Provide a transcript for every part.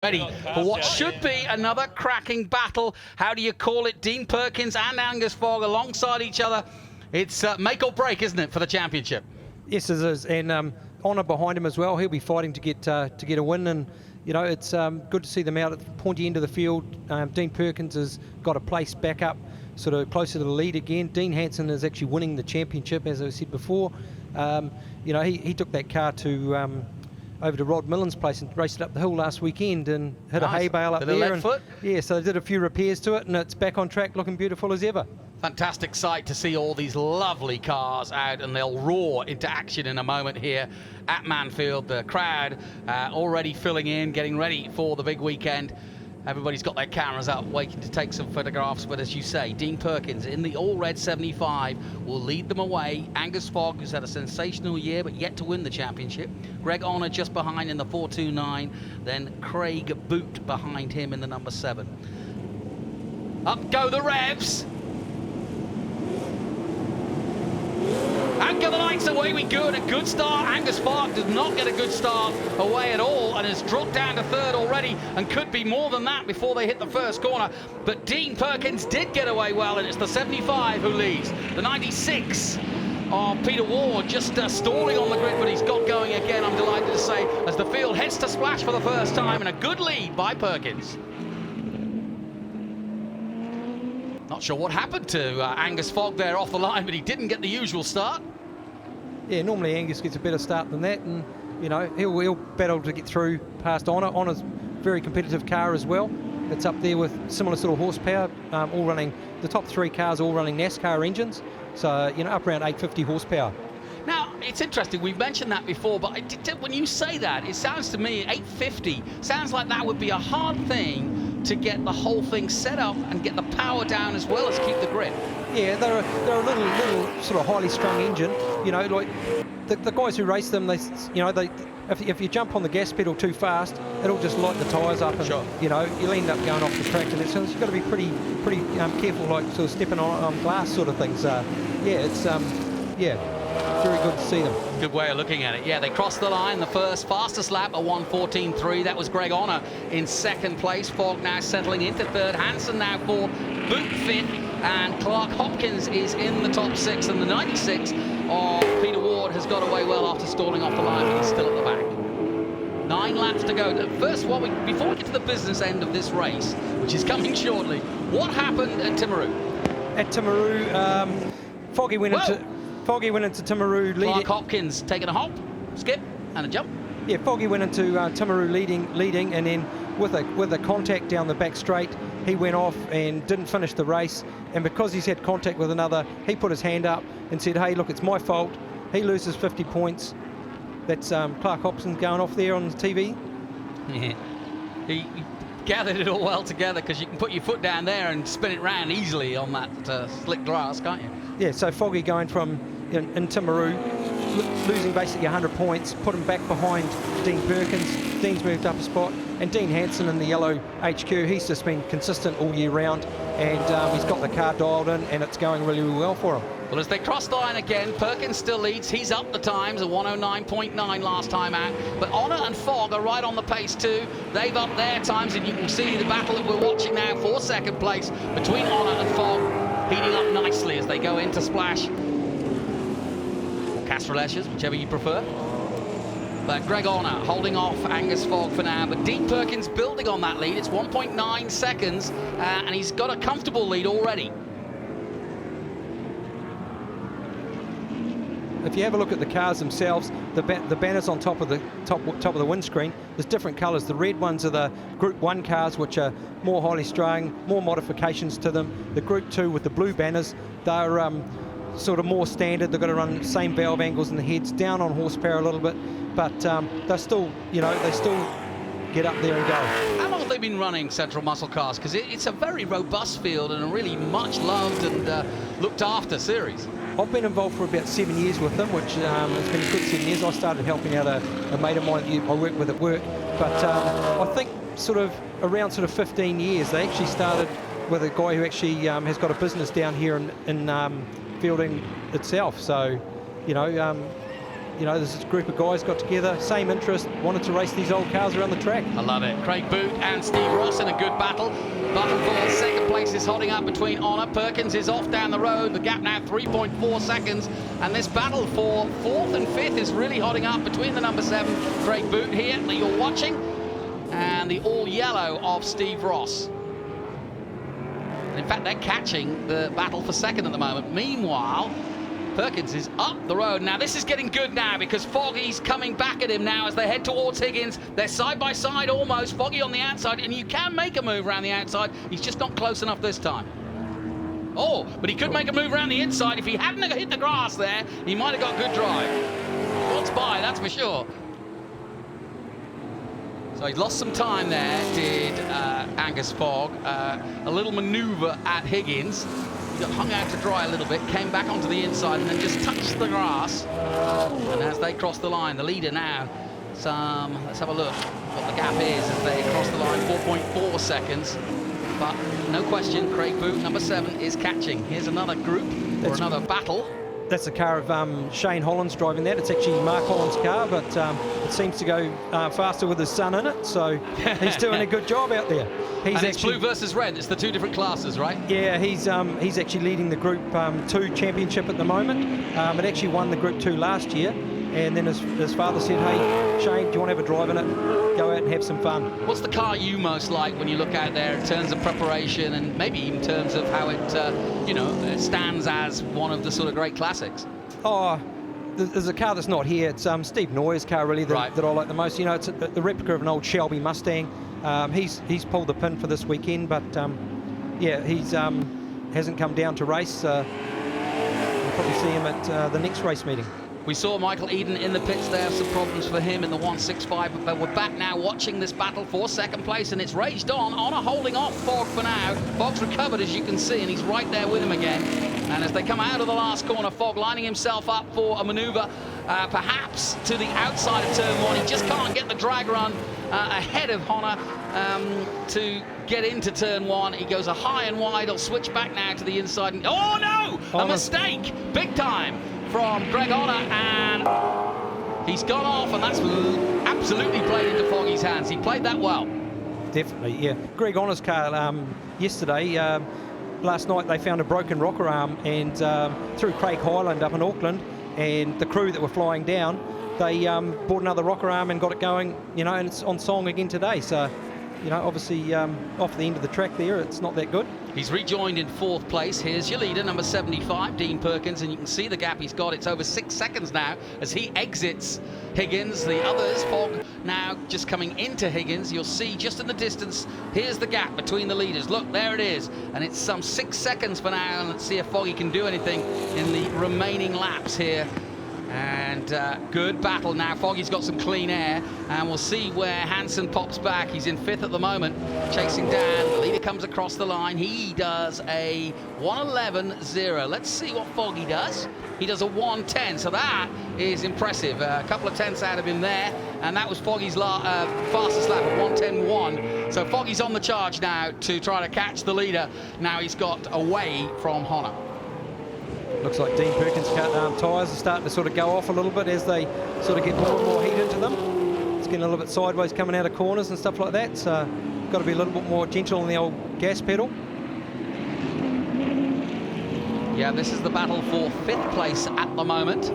Ready for what should be another cracking battle. How do you call it? Dean Perkins and Angus Fogg alongside each other. It's make or break, isn't it, for the championship? Yes, it is, and Honour behind him as well. He'll be fighting to get a win, and you know it's good to see them out at the pointy end of the field. Dean Perkins has got a place back up, sort of closer to the lead again. Dean Hansen is actually winning the championship, as I said before. You know, he took that car to over to Rod Millen's place and raced it up the hill last weekend and hit a hay bale up there. And, yeah, so they did a few repairs to it, and it's back on track, looking beautiful as ever. Fantastic sight to see all these lovely cars out, and they'll roar into action in a moment here at Manfeild. The crowd already filling in, getting ready for the big weekend. Everybody's got their cameras up, waiting to take some photographs. But as you say, Dean Perkins in the all-red 75 will lead them away. Angus Fogg, who's had a sensational year but yet to win the championship. Greg Honour just behind in the 429. Then Craig Boot behind him in the number 7. Up go the revs. Out go the lights, away we go, and a good start. Angus Fogg does not get a good start away at all and has dropped down to third already and could be more than that before they hit the first corner. But Dean Perkins did get away well, and it's the 75 who leads. The 96 of Peter Ward just stalling on the grid, but he's got going again, I'm delighted to say, as the field heads to splash for the first time, and a good lead by Perkins. Not sure what happened to Angus Fogg there off the line, but he didn't get the usual start. Yeah, normally Angus gets a better start than that, and you know he'll battle to get through past Honour. Honour's very competitive car as well. It's up there with similar sort of horsepower, all running, the top 3 cars all running NASCAR engines, so you know up around 850 horsepower. Now, it's interesting, we've mentioned that before, but when you say that, it sounds to me, 850, sounds like that would be a hard thing to get the whole thing set up and get the power down as well as keep the grip. Yeah, they're a little sort of highly strung engine. You know, like the guys who race them, if you jump on the gas pedal too fast, it'll just light the tyres up, and sure, you know you'll end up going off the track. And so you've got to be pretty careful, like sort of stepping on glass sort of things. Yeah, it's very good to see them. Good way of looking at it. Yeah, they crossed the line. The first fastest lap, a 1:14.3. That was Greg Honour in second place. Fogg now settling into third. Hansen now fourth. Boot fifth. And Clark Hopkins is in the top 6. And the 96 of Peter Ward has got away well after stalling off the line, but he's still at the back. 9 laps to go. First, before we get to the business end of this race, which is coming shortly, what happened at Timaru? At Timaru, Foggy went into Timaru leading. Clark Hopkins taking a hop, skip, and a jump. Yeah, Foggy went into Timaru leading, and then with a contact down the back straight, he went off and didn't finish the race. And because he's had contact with another, he put his hand up and said, "Hey, look, it's my fault." He loses 50 points. That's Clark Hopkins going off there on the TV. Yeah. He gathered it all well together, because you can put your foot down there and spin it round easily on that slick grass, can't you? Yeah, so Foggy going from in Timaru, losing basically 100 points, put him back behind Dean Perkins. Dean's moved up a spot, and Dean Hansen in the yellow HQ, he's just been consistent all year round, and he's got the car dialed in, and it's going really, really well for him. Well, as they cross the line again, Perkins still leads. He's up the times, a 109.9 last time out. But Honour and Fogg are right on the pace too. They've upped their times, and you can see the battle that we're watching now for second place between Honour and Fogg, heating up nicely as they go into Splash. Or Castrol-Eschers, whichever you prefer. But Greg Honour holding off Angus Fogg for now, but Dean Perkins building on that lead. It's 1.9 seconds, and he's got a comfortable lead already. If you have a look at the cars themselves, the banners on top of the windscreen, there's different colours. The red ones are the Group 1 cars, which are more highly strung, more modifications to them. The Group 2 with the blue banners, they're sort of more standard. They've got to run the same valve angles in the heads, down on horsepower a little bit, but they're still, you know, they still get up there and go. How long have they been running Central Muscle Cars? Because it's a very robust field and a really much loved and looked after series. I've been involved for about 7 years with them, which has been a good 7 years. I started helping out a mate of mine I work with at work, but I think sort of around 15 years. They actually started with a guy who actually has got a business 's down here in Fielding itself. So, you know, you know, this group of guys got together, same interest, wanted to race these old cars around the track. I love it. Craig Boot and Steve Ross in a good battle. Battle for second place is holding up between Honor. Perkins is off down the road. The gap now 3.4 seconds. And this battle for 4th and 5th is really holding up between the number 7, Craig Boot here that you're watching, and the all yellow of Steve Ross. In fact, they're catching the battle for second at the moment. Meanwhile, Perkins is up the road. Now, this is getting good now because Foggy's coming back at him now as they head towards Higgins. They're side by side almost. Foggy on the outside, and you can make a move around the outside. He's just not close enough this time. Oh, but he could make a move around the inside. If he hadn't hit the grass there, he might have got good drive. What's by, that's for sure. So he's lost some time there, did Angus Fogg. A little manoeuvre at Higgins. He got hung out to dry a little bit, came back onto the inside and then just touched the grass. And as they cross the line, the leader now, let's have a look what the gap is as they cross the line, 4.4 seconds. But no question, Craig Boot, number 7, is catching. Here's another group, or another battle. That's the car of Shane Holland's driving that. It's actually Mark Holland's car, but it seems to go faster with his son in it, so he's doing a good job out there. And it's blue versus red. It's the 2 different classes, right? Yeah, he's actually leading the Group 2 championship at the moment. It actually won the Group 2 last year, and then his father said, "Hey, Shane, do you want to have a drive in it? Go out and have some fun." What's the car you most like when you look out there in terms of preparation and maybe in terms of how it, it stands as one of the sort of great classics? Oh, there's a car that's not here. It's Steve Noyer's car, really, that I like the most. You know, it's the replica of an old Shelby Mustang. He's pulled the pin for this weekend, but yeah, he's hasn't come down to race. We'll probably see him at the next race meeting. We saw Michael Eden in the pits there, some problems for him in the 165, but we're back now watching this battle for second place, and it's raged on. Honor holding off Fogg for now. Fogg's recovered, as you can see, and he's right there with him again. And as they come out of the last corner, Fogg lining himself up for a manoeuvre, perhaps to the outside of turn 1. He just can't get the drag run ahead of Honor to get into turn 1. He goes a high and wide. He'll switch back now to the inside. And, oh no! A mistake! Big time from Greg Honor, and he's gone off, and that's absolutely played into Foggy's hands. He played that well. Definitely, yeah. Greg Honor's car yesterday, last night they found a broken rocker arm, and through Craig Highland up in Auckland, and the crew that were flying down, they bought another rocker arm and got it going, and it's on song again today. So, obviously off the end of the track there, it's not that good. He's rejoined in 4th place. Here's your leader, number 75, Dean Perkins, and you can see the gap he's got. It's over 6 seconds now as he exits Higgins. The others, Fogg now just coming into Higgins. You'll see just in the distance, here's the gap between the leaders. Look, there it is, and it's some 6 seconds for now, and let's see if Foggy can do anything in the remaining laps here. And good battle now. Foggy's got some clean air, and we'll see where Hansen pops back. He's in 5th at the moment, chasing Dan. The leader comes across the line. He does a 1:11.0. Let's see what Foggy does. He does a 1:10, so that is impressive. A couple of tenths out of him there, and that was Foggy's fastest lap at 1:10.1. So Foggy's on the charge now to try to catch the leader. Now he's got away from Honor. Looks like Dean Perkins' tyres are starting to sort of go off a little bit as they sort of get more and more heat into them. It's getting a little bit sideways coming out of corners and stuff like that, so got to be a little bit more gentle on the old gas pedal. Yeah, this is the battle for 5th place at the moment.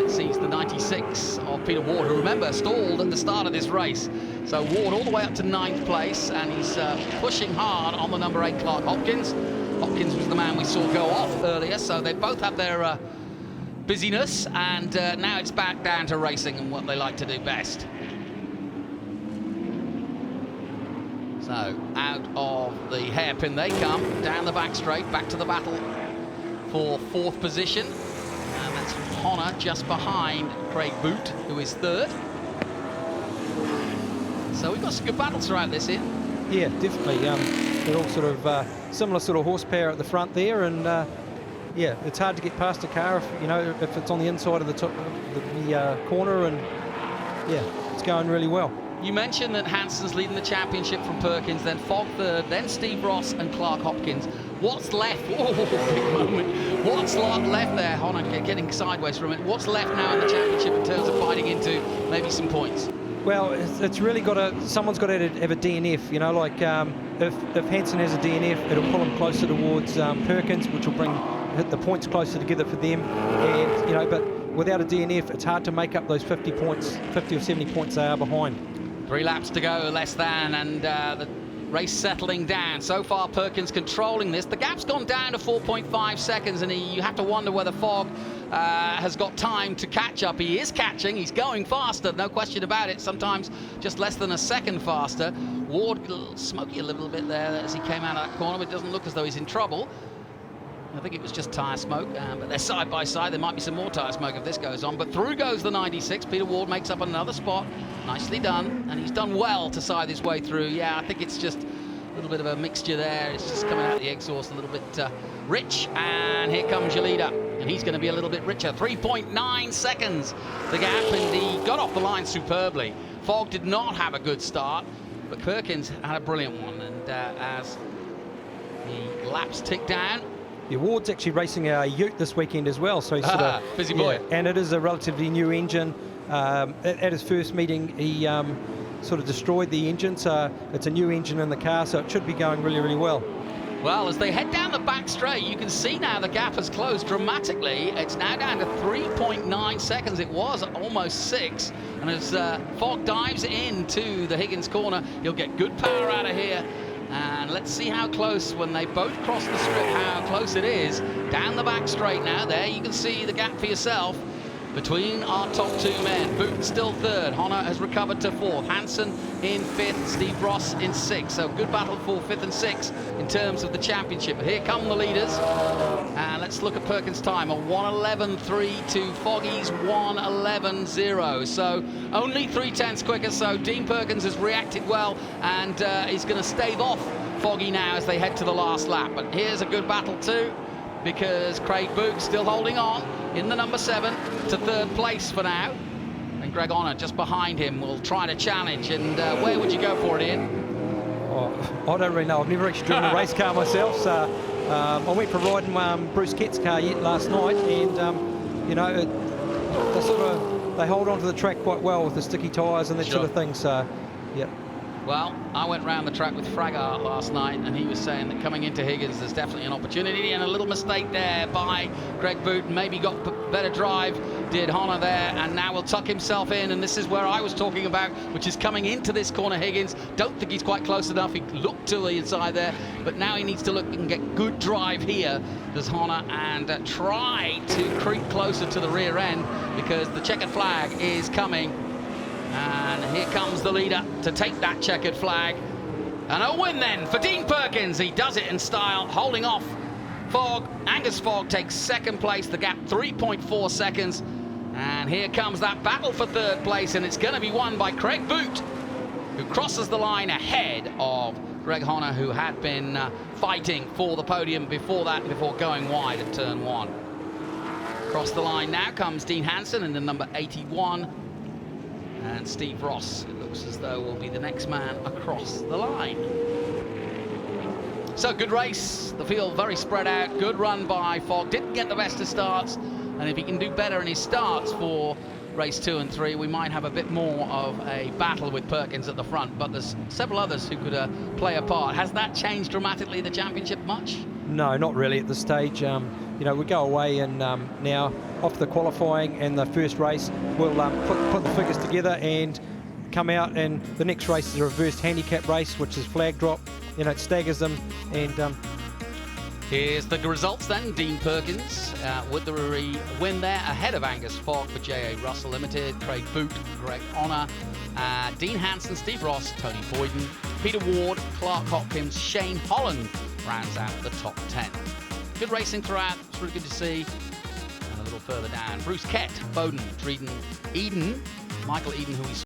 It sees the 96 of Peter Ward, who, remember, stalled at the start of this race. So Ward all the way up to 9th place, and he's pushing hard on the number 8, Clark Hopkins. Hopkins was the man we saw go off earlier, so they both have their busyness, and now it's back down to racing and what they like to do best. So out of the hairpin they come, down the back straight, back to the battle for 4th position, and that's Honor just behind Craig Boot, who is 3rd. So we've got some good battles throughout this here. Yeah, definitely. They're all sort of similar sort of horsepower at the front there, and yeah, it's hard to get past a car if it's on the inside of the top of the corner, and yeah, it's going really well. You mentioned that Hansen's leading the championship from Perkins, then Fogg third, then Steve Ross and Clark Hopkins. What's left? Oh, big moment. What's left there? Honor getting sideways from it. What's left now in the championship in terms of fighting into maybe some points? Well, it's really got to, someone's got to have a DNF, you know, like if Hansen has a DNF, it'll pull him closer towards Perkins, which will hit the points closer together for them. And, you know, but without a DNF, it's hard to make up those 50 points, 50 or 70 points they are behind. 3 laps to go, less than, and the race settling down. So far, Perkins controlling this. The gap's gone down to 4.5 seconds, and you have to wonder whether Fogg has got time to catch up. He is catching, he's going faster, no question about it, sometimes just less than a second faster. Ward a little smoky a little bit there as he came out of that corner, but it doesn't look as though he's in trouble. I think it was just tyre smoke, but they're side by side. There might be some more tyre smoke if this goes on, but through goes the 96. Peter Ward makes up another spot. Nicely done, and he's done well to side his way through. Yeah, I think it's just a little bit of a mixture there. It's just coming out the exhaust a little bit rich, and here comes your leader, and he's going to be a little bit richer. 3.9 seconds the gap, and he got off the line superbly. Fogg did not have a good start, but Perkins had a brilliant one, and as the laps tick down, the Ward's actually racing a Ute this weekend as well, so he's sort of busy boy. Yeah, and it is a relatively new engine. At his first meeting, he sort of destroyed the engine, so it's a new engine in the car, so it should be going really, really well. Well, as they head down the back straight, you can see now the gap has closed dramatically. It's now down to 3.9 seconds. It was almost 6. And as Fogg dives into the Higgins corner, he'll get good power out of here. And let's see how close, when they both cross the strip, how close it is. Down the back straight now. There you can see the gap for yourself between our top 2 men. Boot still third. Honor has recovered to 4th. Hansen in 5th. Steve Ross in 6th. So good battle for 5th and 6th in terms of the championship. But here come the leaders. And let's look at Perkins' time. A 1:11.3 to Foggy's 1:11.0. So only 3/10 quicker. So Dean Perkins has reacted well, and he's going to stave off Foggy now as they head to the last lap. But here's a good battle too, because Craig Boot still holding on in the number 7 to 3rd place for now. And Greg Honor just behind him will try to challenge. And where would you go for it, Ian? Oh, I don't really know. I've never actually driven a race car myself, so I went for riding Bruce Kett's car last night, and you know, they hold onto the track quite well with the sticky tyres and that sort of thing. So, yeah. Well, I went round the track with Fraggart last night, and he was saying that coming into Higgins, there's definitely an opportunity, and a little mistake there by Greg Boot. Maybe got better drive, did Honor there, and now will tuck himself in, and this is where I was talking about, which is coming into this corner. Higgins, don't think he's quite close enough. He looked to the inside there, but now he needs to look and get good drive here, does Honor, and try to creep closer to the rear end, because the checkered flag is coming. And here comes the leader to take that checkered flag. And a win then for Dean Perkins. He does it in style, holding off Fogg. Angus Fogg takes 2nd place, the gap 3.4 seconds. And here comes that battle for 3rd place, and it's going to be won by Craig Boot, who crosses the line ahead of Greg Honor, who had been fighting for the podium before that, before going wide at turn 1. Across the line now comes Dean Hansen in the number 81. And Steve Ross, it looks as though, will be the next man across the line. So good race, the field very spread out, good run by Fogg, didn't get the best of starts, and if he can do better in his starts for race 2 and 3, we might have a bit more of a battle with Perkins at the front, but there's several others who could play a part. Has that changed dramatically the championship much? No, not really at this stage. You know, we go away, and now off the qualifying and the first race, we'll put the figures together and come out, and the next race is a reversed handicap race, which is flag drop. You know, it staggers them, and here's the results then. Dean Perkins with the win there, ahead of Angus Fogg for J.A. Russell Limited, Craig Boot, Greg Honor, Dean Hansen, Steve Ross, Tony Boyden, Peter Ward, Clark Hopkins, Shane Holland rounds out the top 10. Good racing throughout, it's really good to see. And a little further down, Bruce Kett, Bowden, Dreden, Eden, Michael Eden, who we